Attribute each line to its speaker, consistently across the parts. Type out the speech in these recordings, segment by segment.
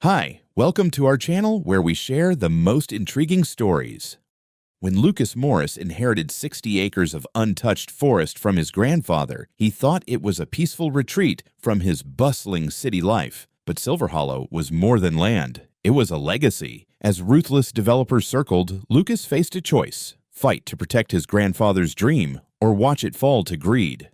Speaker 1: Hi, welcome to our channel where we share the most intriguing stories. When Lucas Morris inherited 60 acres of untouched forest from his grandfather, he thought it was a peaceful retreat from his bustling city life. But Silver Hollow was more than land. It was a legacy. As ruthless developers circled, Lucas faced a choice: fight to protect his grandfather's dream or watch it fall to greed.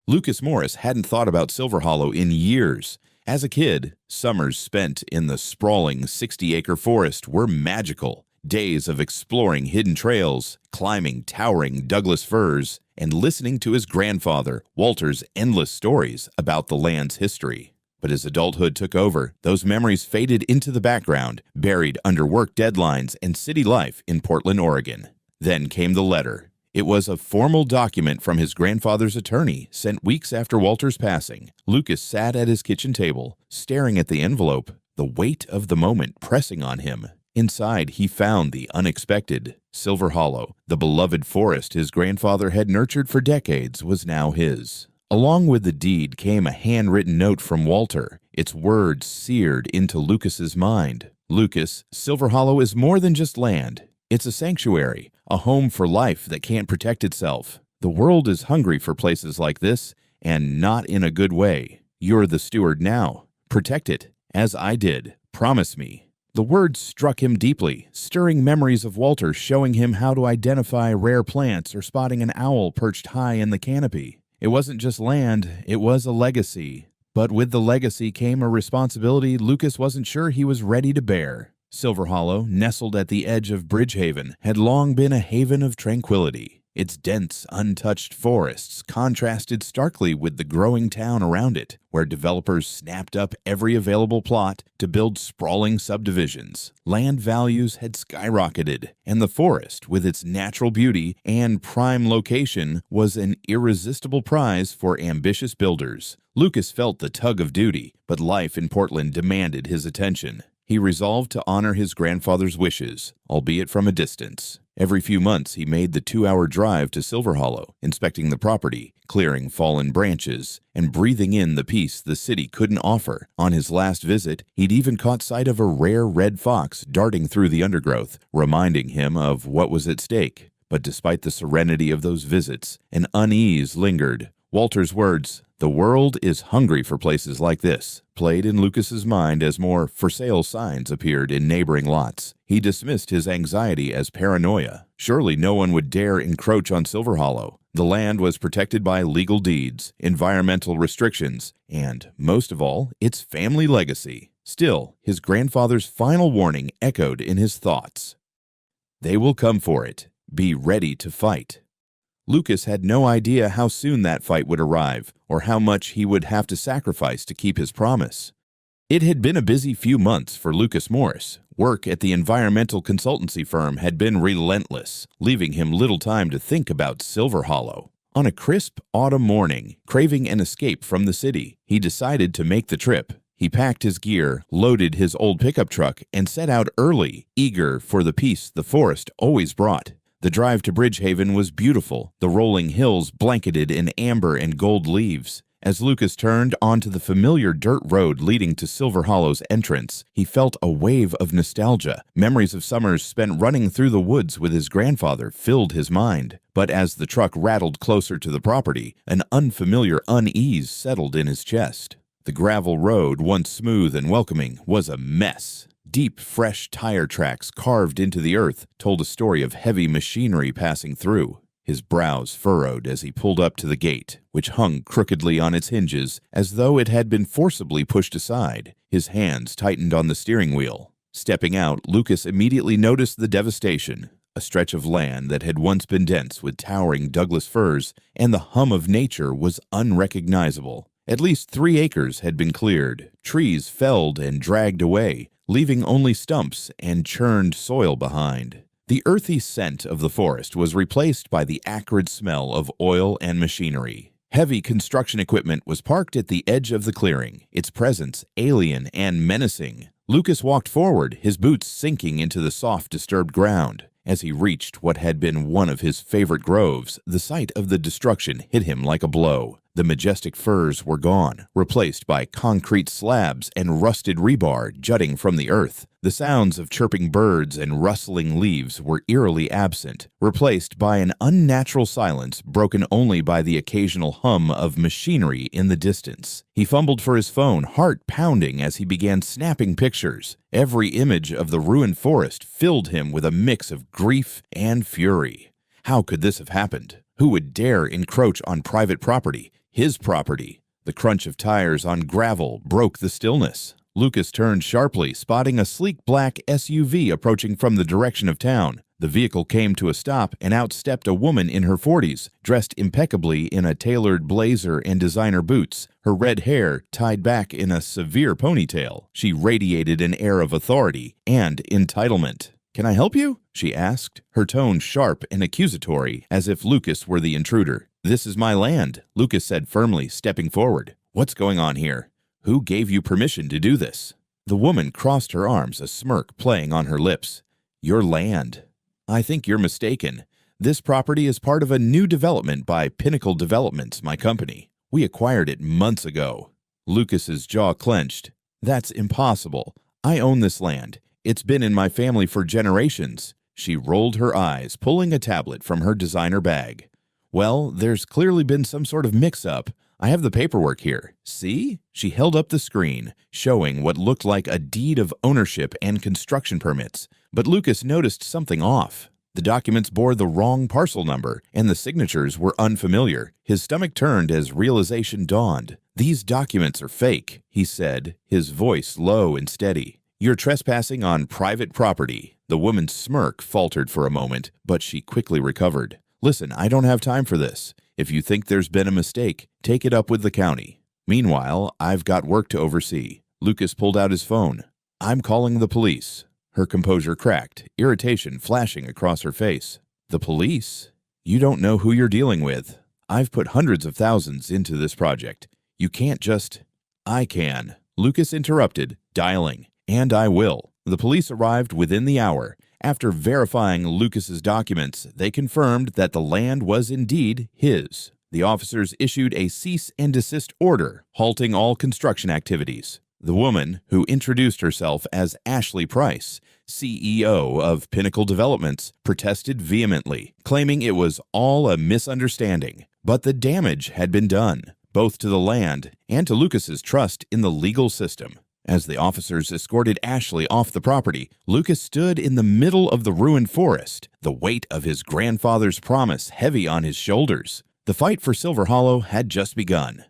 Speaker 1: Lucas Morris hadn't thought about Silver Hollow in years. As a kid, summers spent in the sprawling 60-acre forest were magical. Days of exploring hidden trails, climbing towering Douglas firs, and listening to his grandfather, Walter's endless stories about the land's history. But as adulthood took over, those memories faded into the background, buried under work deadlines and city life in Portland, Oregon. Then came the letter. It was a formal document from his grandfather's attorney, sent weeks after Walter's passing. Lucas sat at his kitchen table, staring at the envelope, the weight of the moment pressing on him. Inside, he found the unexpected. Silver Hollow, the beloved forest his grandfather had nurtured for decades, was now his. Along with the deed came a handwritten note from Walter, its words seared into Lucas's mind. Lucas, Silver Hollow is more than just land. It's a sanctuary, a home for life that can't protect itself. The world is hungry for places like this, and not in a good way. You're the steward now. Protect it, as I did. Promise me. The words struck him deeply, stirring memories of Walter showing him how to identify rare plants or spotting an owl perched high in the canopy. It wasn't just land, it was a legacy. But with the legacy came a responsibility Lucas wasn't sure he was ready to bear. Silver Hollow, nestled at the edge of Bridgehaven, had long been a haven of tranquility. Its dense, untouched forests contrasted starkly with the growing town around it, where developers snapped up every available plot to build sprawling subdivisions. Land values had skyrocketed, and the forest, with its natural beauty and prime location, was an irresistible prize for ambitious builders. Lucas felt the tug of duty, but life in Portland demanded his attention. He resolved to honor his grandfather's wishes, albeit from a distance. Every few months, he made the 2-hour drive to Silver Hollow, inspecting the property, clearing fallen branches, and breathing in the peace the city couldn't offer. On his last visit, he'd even caught sight of a rare red fox darting through the undergrowth, reminding him of what was at stake. But despite the serenity of those visits, an unease lingered. Walter's words, "The world is hungry for places like this," played in Lucas's mind as more for sale signs appeared in neighboring lots. He dismissed his anxiety as paranoia. Surely no one would dare encroach on Silver Hollow. The land was protected by legal deeds, environmental restrictions, and, most of all, its family legacy. Still, his grandfather's final warning echoed in his thoughts. They will come for it. Be ready to fight. Lucas had no idea how soon that fight would arrive, or how much he would have to sacrifice to keep his promise. It had been a busy few months for Lucas Morris. Work at the environmental consultancy firm had been relentless, leaving him little time to think about Silver Hollow. On a crisp autumn morning, craving an escape from the city, he decided to make the trip. He packed his gear, loaded his old pickup truck, and set out early, eager for the peace the forest always brought. The drive to Bridgehaven was beautiful, the rolling hills blanketed in amber and gold leaves. As Lucas turned onto the familiar dirt road leading to Silver Hollow's entrance, he felt a wave of nostalgia. Memories of summers spent running through the woods with his grandfather filled his mind. But as the truck rattled closer to the property, an unfamiliar unease settled in his chest. The gravel road, once smooth and welcoming, was a mess. Deep, fresh tire tracks carved into the earth told a story of heavy machinery passing through. His brows furrowed as he pulled up to the gate, which hung crookedly on its hinges as though it had been forcibly pushed aside. His hands tightened on the steering wheel. Stepping out, Lucas immediately noticed the devastation. A stretch of land that had once been dense with towering Douglas firs, and the hum of nature was unrecognizable. At least 3 acres had been cleared, trees felled and dragged away, leaving only stumps and churned soil behind. The earthy scent of the forest was replaced by the acrid smell of oil and machinery. Heavy construction equipment was parked at the edge of the clearing, its presence alien and menacing. Lucas walked forward, his boots sinking into the soft, disturbed ground. As he reached what had been one of his favorite groves, the sight of the destruction hit him like a blow. The majestic firs were gone, replaced by concrete slabs and rusted rebar jutting from the earth. The sounds of chirping birds and rustling leaves were eerily absent, replaced by an unnatural silence broken only by the occasional hum of machinery in the distance. He fumbled for his phone, heart pounding as he began snapping pictures. Every image of the ruined forest filled him with a mix of grief and fury. How could this have happened? Who would dare encroach on private property? His property. The crunch of tires on gravel broke the stillness. Lucas turned sharply, spotting a sleek black SUV approaching from the direction of town. The vehicle came to a stop, and out stepped a woman in her 40s, dressed impeccably in a tailored blazer and designer boots, her red hair tied back in a severe ponytail. She radiated an air of authority and entitlement. "Can I help you?" she asked, her tone sharp and accusatory, as if Lucas were the intruder. "This is my land," Lucas said firmly, stepping forward. "What's going on here? Who gave you permission to do this?" The woman crossed her arms, a smirk playing on her lips. "Your land. I think you're mistaken. This property is part of a new development by Pinnacle Developments, my company. We acquired it months ago." Lucas's jaw clenched. "That's impossible. I own this land. It's been in my family for generations." She rolled her eyes, pulling a tablet from her designer bag. "Well, there's clearly been some sort of mix-up. I have the paperwork here. See?" She held up the screen, showing what looked like a deed of ownership and construction permits. But Lucas noticed something off. The documents bore the wrong parcel number, and the signatures were unfamiliar. His stomach turned as realization dawned. "These documents are fake," he said, his voice low and steady. "You're trespassing on private property." The woman's smirk faltered for a moment, but she quickly recovered. "Listen, I don't have time for this. If you think there's been a mistake, take it up with the county. Meanwhile, I've got work to oversee." Lucas pulled out his phone. "I'm calling the police." Her composure cracked, irritation flashing across her face. "The police? You don't know who you're dealing with. I've put hundreds of thousands into this project. You can't just—" "I can," Lucas interrupted, dialing. "And I will." The police arrived within the hour. After verifying Lucas's documents, they confirmed that the land was indeed his. The officers issued a cease and desist order, halting all construction activities. The woman, who introduced herself as Ashley Price, CEO of Pinnacle Developments, protested vehemently, claiming it was all a misunderstanding. But the damage had been done, both to the land and to Lucas's trust in the legal system. As the officers escorted Ashley off the property, Lucas stood in the middle of the ruined forest, the weight of his grandfather's promise heavy on his shoulders. The fight for Silver Hollow had just begun.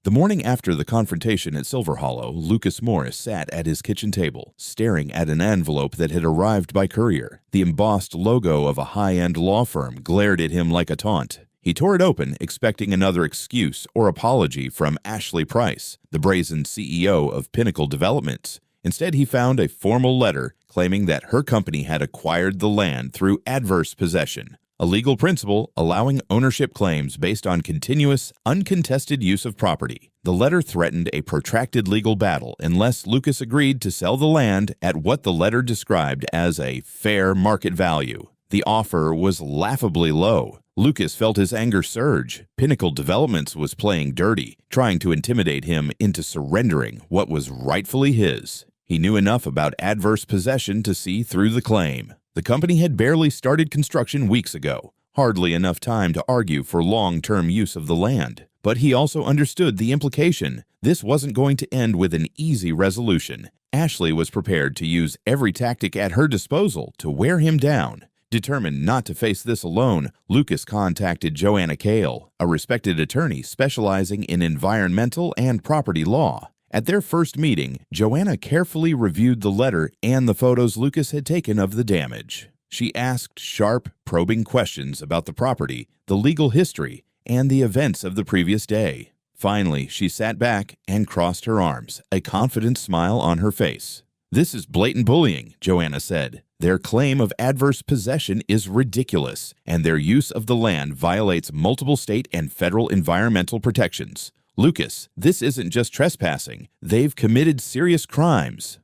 Speaker 1: The morning after the confrontation at Silver Hollow, Lucas Morris sat at his kitchen table, staring at an envelope that had arrived by courier. The embossed logo of a high-end law firm glared at him like a taunt. He tore it open, expecting another excuse or apology from Ashley Price, the brazen CEO of Pinnacle Developments. Instead, he found a formal letter claiming that her company had acquired the land through adverse possession, a legal principle allowing ownership claims based on continuous, uncontested use of property. The letter threatened a protracted legal battle unless Lucas agreed to sell the land at what the letter described as a fair market value. The offer was laughably low. Lucas felt his anger surge. Pinnacle Developments was playing dirty, trying to intimidate him into surrendering what was rightfully his. He knew enough about adverse possession to see through the claim. The company had barely started construction weeks ago, hardly enough time to argue for long-term use of the land. But he also understood the implication. This wasn't going to end with an easy resolution. Ashley was prepared to use every tactic at her disposal to wear him down. Determined not to face this alone, Lucas contacted Joanna Cale, a respected attorney specializing in environmental and property law. At their first meeting, Joanna carefully reviewed the letter and the photos Lucas had taken of the damage. She asked sharp, probing questions about the property, the legal history, and the events of the previous day. Finally, she sat back and crossed her arms, a confident smile on her face. "This is blatant bullying," Joanna said. "Their claim of adverse possession is ridiculous, and their use of the land violates multiple state and federal environmental protections. Lucas, this isn't just trespassing. They've committed serious crimes."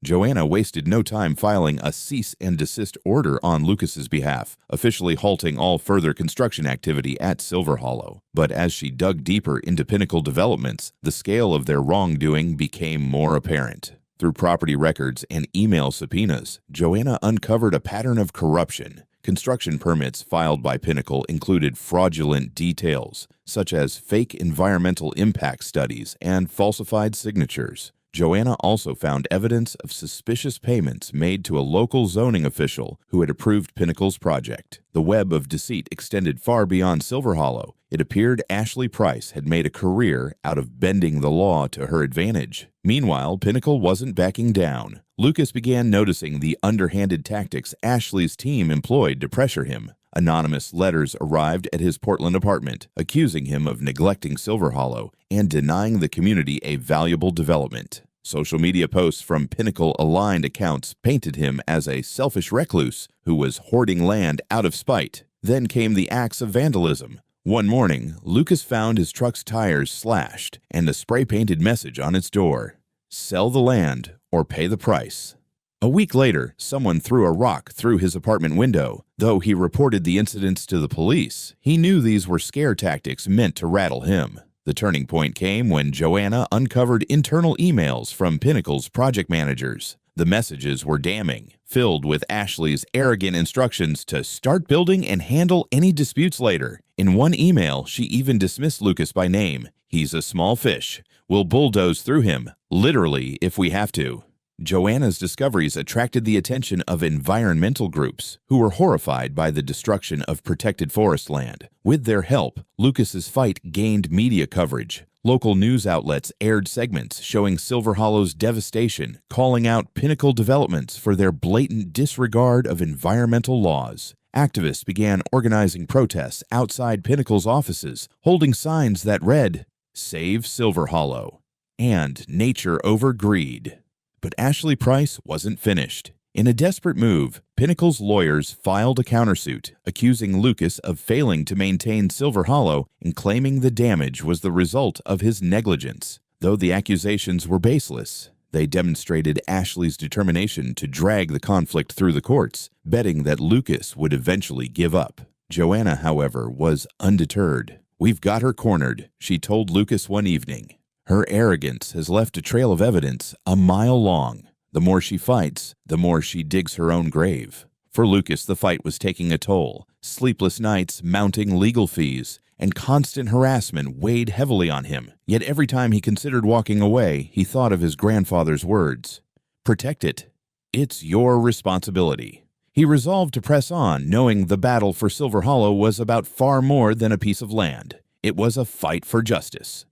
Speaker 1: Joanna wasted no time filing a cease and desist order on Lucas's behalf, officially halting all further construction activity at Silver Hollow. But as she dug deeper into Pinnacle developments, the scale of their wrongdoing became more apparent. Through property records and email subpoenas, Joanna uncovered a pattern of corruption. Construction permits filed by Pinnacle included fraudulent details, such as fake environmental impact studies and falsified signatures. Joanna also found evidence of suspicious payments made to a local zoning official who had approved Pinnacle's project. The web of deceit extended far beyond Silver Hollow. It appeared Ashley Price had made a career out of bending the law to her advantage. Meanwhile, Pinnacle wasn't backing down. Lucas began noticing the underhanded tactics Ashley's team employed to pressure him. Anonymous letters arrived at his Portland apartment, accusing him of neglecting Silver Hollow and denying the community a valuable development. Social media posts from Pinnacle-aligned accounts painted him as a selfish recluse who was hoarding land out of spite. Then came the acts of vandalism. One morning, Lucas found his truck's tires slashed and a spray-painted message on its door: "Sell the land or pay the price." A week later, someone threw a rock through his apartment window. Though he reported the incidents to the police, he knew these were scare tactics meant to rattle him. The turning point came when Joanna uncovered internal emails from Pinnacle's project managers. The messages were damning, filled with Ashley's arrogant instructions to start building and handle any disputes later. In one email, she even dismissed Lucas by name. "He's a small fish. We'll bulldoze through him, literally, if we have to." Joanna's discoveries attracted the attention of environmental groups, who were horrified by the destruction of protected forest land. With their help, Lucas's fight gained media coverage. Local news outlets aired segments showing Silver Hollow's devastation, calling out Pinnacle developments for their blatant disregard of environmental laws. Activists began organizing protests outside Pinnacle's offices, holding signs that read, "Save Silver Hollow" and "Nature over Greed." But Ashley Price wasn't finished. In a desperate move, Pinnacle's lawyers filed a countersuit, accusing Lucas of failing to maintain Silver Hollow and claiming the damage was the result of his negligence. Though the accusations were baseless, they demonstrated Ashley's determination to drag the conflict through the courts, betting that Lucas would eventually give up. Joanna, however, was undeterred. "We've got her cornered," she told Lucas one evening. "Her arrogance has left a trail of evidence a mile long. The more she fights, the more she digs her own grave." For Lucas, the fight was taking a toll. Sleepless nights, mounting legal fees, and constant harassment weighed heavily on him. Yet every time he considered walking away, he thought of his grandfather's words: "Protect it. It's your responsibility." He resolved to press on, knowing the battle for Silver Hollow was about far more than a piece of land. It was a fight for justice.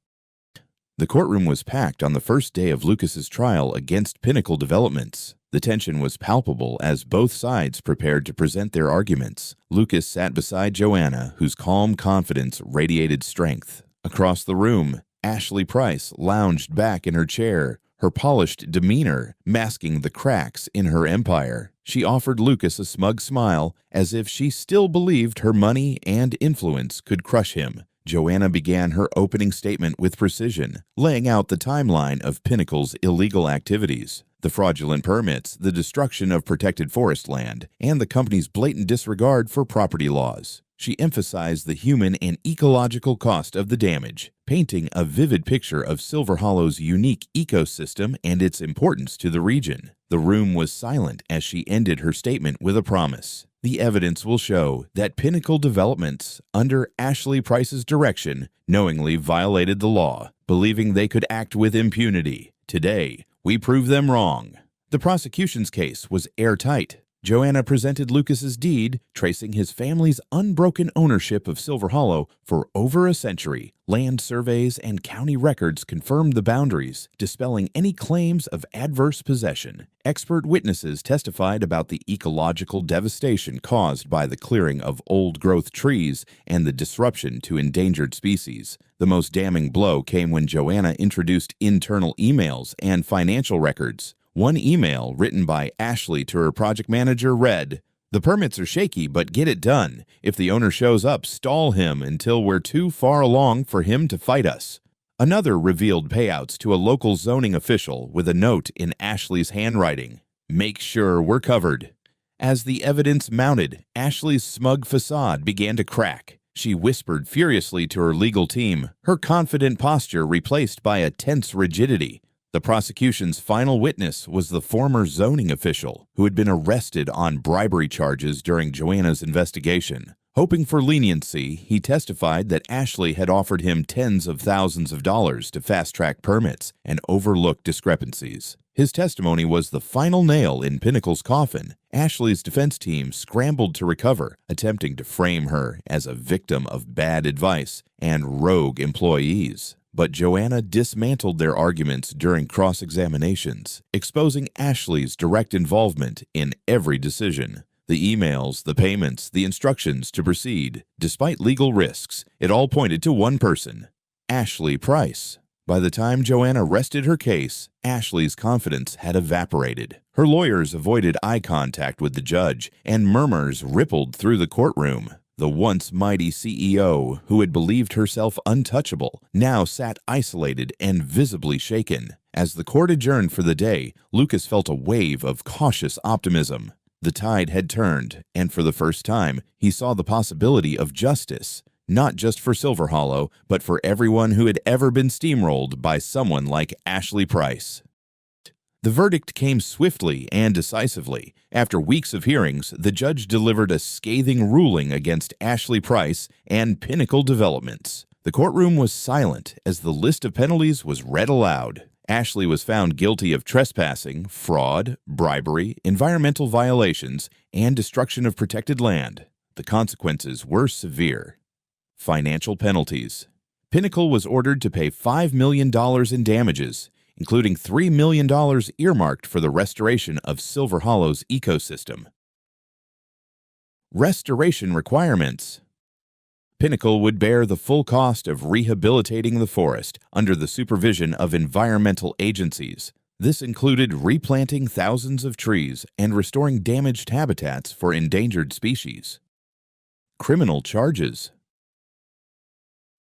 Speaker 1: The courtroom was packed on the first day of Lucas's trial against Pinnacle Developments. The tension was palpable as both sides prepared to present their arguments. Lucas sat beside Joanna, whose calm confidence radiated strength. Across the room, Ashley Price lounged back in her chair, her polished demeanor masking the cracks in her empire. She offered Lucas a smug smile, as if she still believed her money and influence could crush him. Joanna began her opening statement with precision, laying out the timeline of Pinnacle's illegal activities: the fraudulent permits, the destruction of protected forest land, and the company's blatant disregard for property laws. She emphasized the human and ecological cost of the damage, painting a vivid picture of Silver Hollow's unique ecosystem and its importance to the region. The room was silent as she ended her statement with a promise: "The evidence will show that Pinnacle Developments, under Ashley Price's direction, knowingly violated the law, believing they could act with impunity. Today, we prove them wrong." The prosecution's case was airtight. Joanna presented Lucas's deed, tracing his family's unbroken ownership of Silver Hollow for over a century. Land surveys and county records confirmed the boundaries, dispelling any claims of adverse possession. Expert witnesses testified about the ecological devastation caused by the clearing of old-growth trees and the disruption to endangered species. The most damning blow came when Joanna introduced internal emails and financial records. One email written by Ashley to her project manager read, "The permits are shaky, but get it done. If the owner shows up, stall him until we're too far along for him to fight us." Another revealed payouts to a local zoning official with a note in Ashley's handwriting. "Make sure we're covered." As the evidence mounted, Ashley's smug facade began to crack. She whispered furiously to her legal team, her confident posture replaced by a tense rigidity. The prosecution's final witness was the former zoning official who had been arrested on bribery charges during Joanna's investigation. Hoping for leniency, he testified that Ashley had offered him tens of thousands of dollars to fast-track permits and overlook discrepancies. His testimony was the final nail in Pinnacle's coffin. Ashley's defense team scrambled to recover, attempting to frame her as a victim of bad advice and rogue employees. But Joanna dismantled their arguments during cross-examinations, exposing Ashley's direct involvement in every decision. The emails, the payments, the instructions to proceed. Despite legal risks, it all pointed to one person, Ashley Price. By the time Joanna rested her case, Ashley's confidence had evaporated. Her lawyers avoided eye contact with the judge, and murmurs rippled through the courtroom. The once mighty CEO, who had believed herself untouchable, now sat isolated and visibly shaken. As the court adjourned for the day, Lucas felt a wave of cautious optimism. The tide had turned, and for the first time, he saw the possibility of justice, not just for Silver Hollow, but for everyone who had ever been steamrolled by someone like Ashley Price. The verdict came swiftly and decisively. After weeks of hearings, the judge delivered a scathing ruling against Ashley Price and Pinnacle Developments. The courtroom was silent as the list of penalties was read aloud. Ashley was found guilty of trespassing, fraud, bribery, environmental violations, and destruction of protected land. The consequences were severe. Financial penalties. Pinnacle was ordered to pay $5 million in damages, including $3 million earmarked for the restoration of Silver Hollow's ecosystem. Restoration requirements. Pinnacle would bear the full cost of rehabilitating the forest under the supervision of environmental agencies. This included replanting thousands of trees and restoring damaged habitats for endangered species. Criminal charges.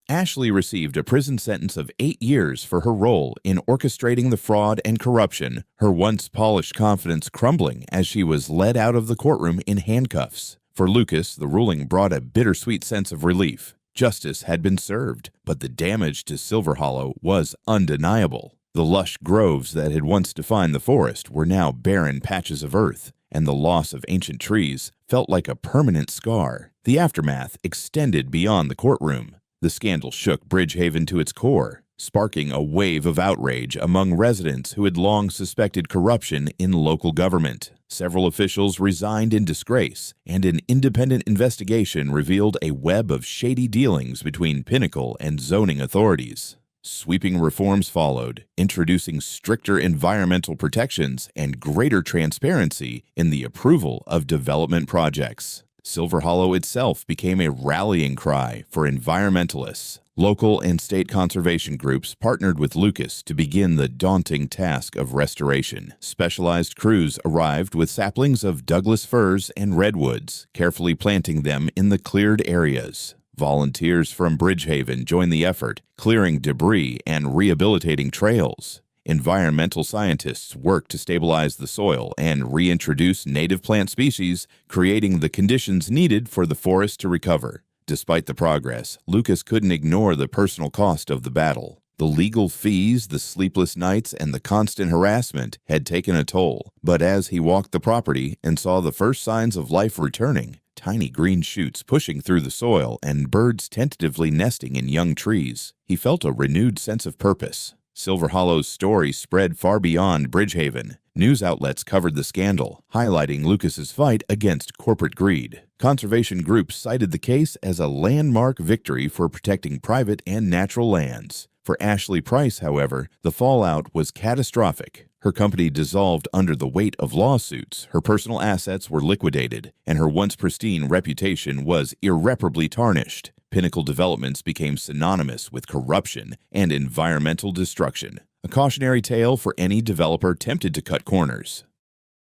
Speaker 1: Ashley received a prison sentence of 8 years for her role in orchestrating the fraud and corruption, her once polished confidence crumbling as she was led out of the courtroom in handcuffs. For Lucas, the ruling brought a bittersweet sense of relief. Justice had been served, but the damage to Silver Hollow was undeniable. The lush groves that had once defined the forest were now barren patches of earth, and the loss of ancient trees felt like a permanent scar. The aftermath extended beyond the courtroom. The scandal shook Bridgehaven to its core, sparking a wave of outrage among residents who had long suspected corruption in local government. Several officials resigned in disgrace, and an independent investigation revealed a web of shady dealings between Pinnacle and zoning authorities. Sweeping reforms followed, introducing stricter environmental protections and greater transparency in the approval of development projects. Silver Hollow itself became a rallying cry for environmentalists. Local and state conservation groups partnered with Lucas to begin the daunting task of restoration. Specialized crews arrived with saplings of Douglas firs and redwoods, carefully planting them in the cleared areas. Volunteers from Bridgehaven joined the effort, clearing debris and rehabilitating trails. Environmental scientists worked to stabilize the soil and reintroduce native plant species, creating the conditions needed for the forest to recover. Despite the progress, Lucas couldn't ignore the personal cost of the battle. The legal fees, the sleepless nights, and the constant harassment had taken a toll. But as he walked the property and saw the first signs of life returning, tiny green shoots pushing through the soil and birds tentatively nesting in young trees, he felt a renewed sense of purpose. Silver Hollow's story spread far beyond Bridgehaven. News outlets covered the scandal, highlighting Lucas's fight against corporate greed. Conservation groups cited the case as a landmark victory for protecting private and natural lands. For Ashley Price, however, the fallout was catastrophic. Her company dissolved under the weight of lawsuits, her personal assets were liquidated, and her once pristine reputation was irreparably tarnished. Pinnacle Developments became synonymous with corruption and environmental destruction, a cautionary tale for any developer tempted to cut corners.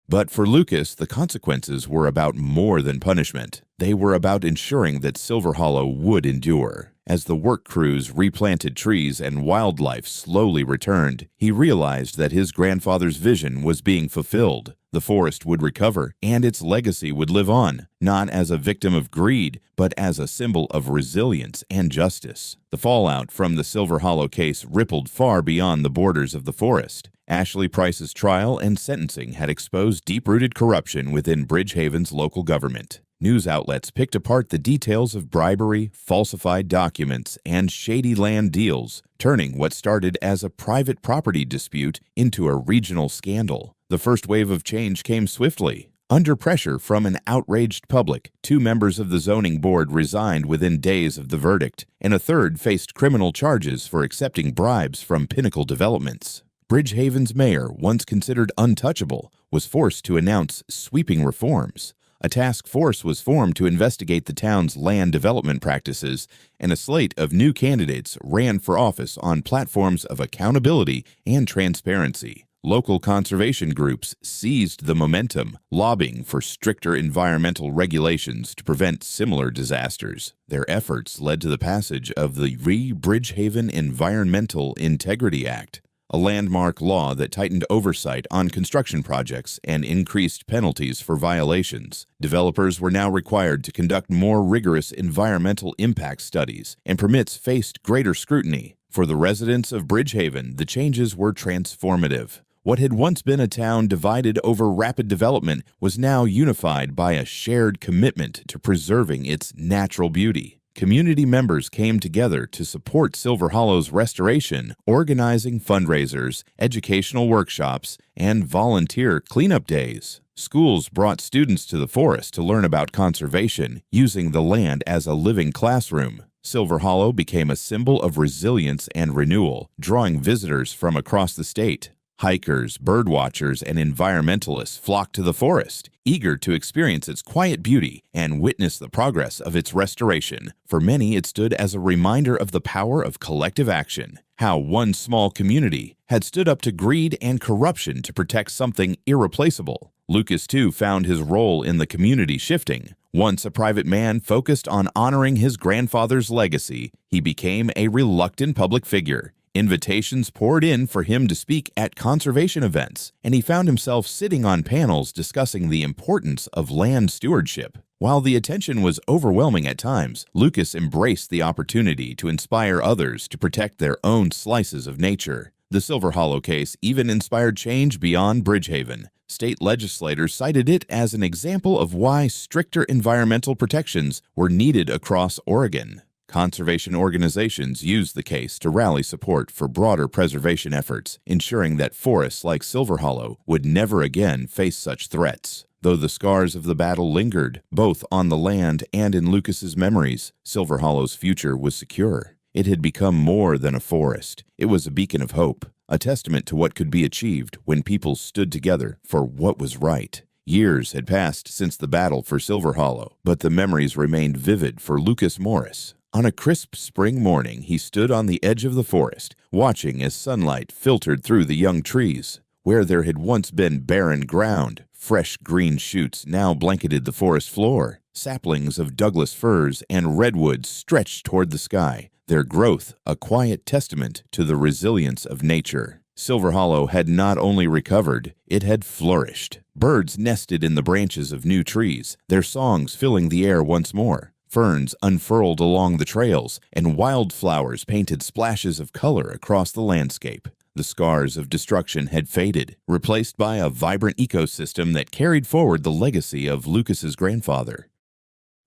Speaker 1: But for Lucas, the consequences were about more than punishment. They were about ensuring that Silver Hollow would endure. As the work crews replanted trees and wildlife slowly returned, he realized that his grandfather's vision was being fulfilled. The forest would recover, and its legacy would live on, not as a victim of greed, but as a symbol of resilience and justice. The fallout from the Silver Hollow case rippled far beyond the borders of the forest. Ashley Price's trial and sentencing had exposed deep-rooted corruption within Bridgehaven's local government. News outlets picked apart the details of bribery, falsified documents, and shady land deals, turning what started as a private property dispute into a regional scandal. The first wave of change came swiftly. Under pressure from an outraged public, 2 members of the zoning board resigned within days of the verdict, and a third faced criminal charges for accepting bribes from Pinnacle Developments. Bridgehaven's mayor, once considered untouchable, was forced to announce sweeping reforms. A task force was formed to investigate the town's land development practices, and a slate of new candidates ran for office on platforms of accountability and transparency. Local conservation groups seized the momentum, lobbying for stricter environmental regulations to prevent similar disasters. Their efforts led to the passage of the Bridgehaven Environmental Integrity Act, a landmark law that tightened oversight on construction projects and increased penalties for violations. Developers were now required to conduct more rigorous environmental impact studies, and permits faced greater scrutiny. For the residents of Bridgehaven, the changes were transformative. What had once been a town divided over rapid development was now unified by a shared commitment to preserving its natural beauty. Community members came together to support Silver Hollow's restoration, organizing fundraisers, educational workshops, and volunteer cleanup days. Schools brought students to the forest to learn about conservation, using the land as a living classroom. Silver Hollow became a symbol of resilience and renewal, drawing visitors from across the state. Hikers, birdwatchers, and environmentalists flocked to the forest, eager to experience its quiet beauty and witness the progress of its restoration. For many, it stood as a reminder of the power of collective action, how one small community had stood up to greed and corruption to protect something irreplaceable. Lucas, too, found his role in the community shifting. Once a private man focused on honoring his grandfather's legacy, he became a reluctant public figure. Invitations poured in for him to speak at conservation events, and he found himself sitting on panels discussing the importance of land stewardship. While the attention was overwhelming at times, Lucas embraced the opportunity to inspire others to protect their own slices of nature. The Silver Hollow case even inspired change beyond Bridgehaven. State legislators cited it as an example of why stricter environmental protections were needed across Oregon. Conservation organizations used the case to rally support for broader preservation efforts, ensuring that forests like Silver Hollow would never again face such threats. Though the scars of the battle lingered, both on the land and in Lucas's memories, Silver Hollow's future was secure. It had become more than a forest. It was a beacon of hope, a testament to what could be achieved when people stood together for what was right. Years had passed since the battle for Silver Hollow, but the memories remained vivid for Lucas Morris. On a crisp spring morning, he stood on the edge of the forest, watching as sunlight filtered through the young trees. Where there had once been barren ground, fresh green shoots now blanketed the forest floor. Saplings of Douglas firs and redwoods stretched toward the sky, their growth a quiet testament to the resilience of nature. Silver Hollow had not only recovered, it had flourished. Birds nested in the branches of new trees, their songs filling the air once more. Ferns unfurled along the trails, and wildflowers painted splashes of color across the landscape. The scars of destruction had faded, replaced by a vibrant ecosystem that carried forward the legacy of Lucas's grandfather.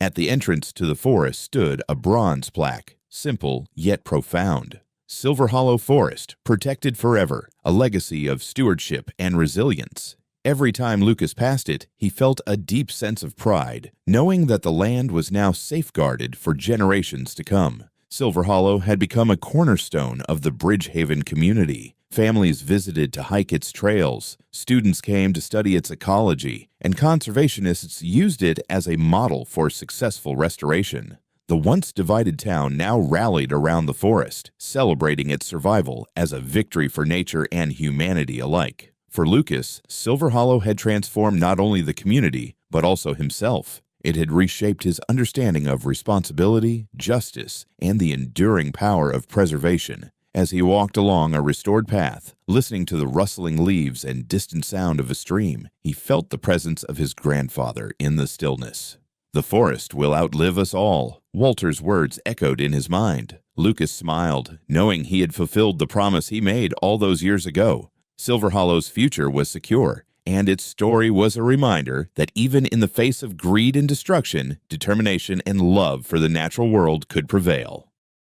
Speaker 1: At the entrance to the forest stood a bronze plaque, simple yet profound. Silver Hollow Forest, protected forever, a legacy of stewardship and resilience. Every time Lucas passed it, he felt a deep sense of pride, knowing that the land was now safeguarded for generations to come. Silver Hollow had become a cornerstone of the Bridgehaven community. Families visited to hike its trails, students came to study its ecology, and conservationists used it as a model for successful restoration. The once divided town now rallied around the forest, celebrating its survival as a victory for nature and humanity alike. For Lucas, Silver Hollow had transformed not only the community, but also himself. It had reshaped his understanding of responsibility, justice, and the enduring power of preservation. As he walked along a restored path, listening to the rustling leaves and distant sound of a stream, he felt the presence of his grandfather in the stillness. "The forest will outlive us all," Walter's words echoed in his mind. Lucas smiled, knowing he had fulfilled the promise he made all those years ago. Silver Hollow's future was secure, and its story was a reminder that even in the face of greed and destruction, determination and love for the natural world could prevail.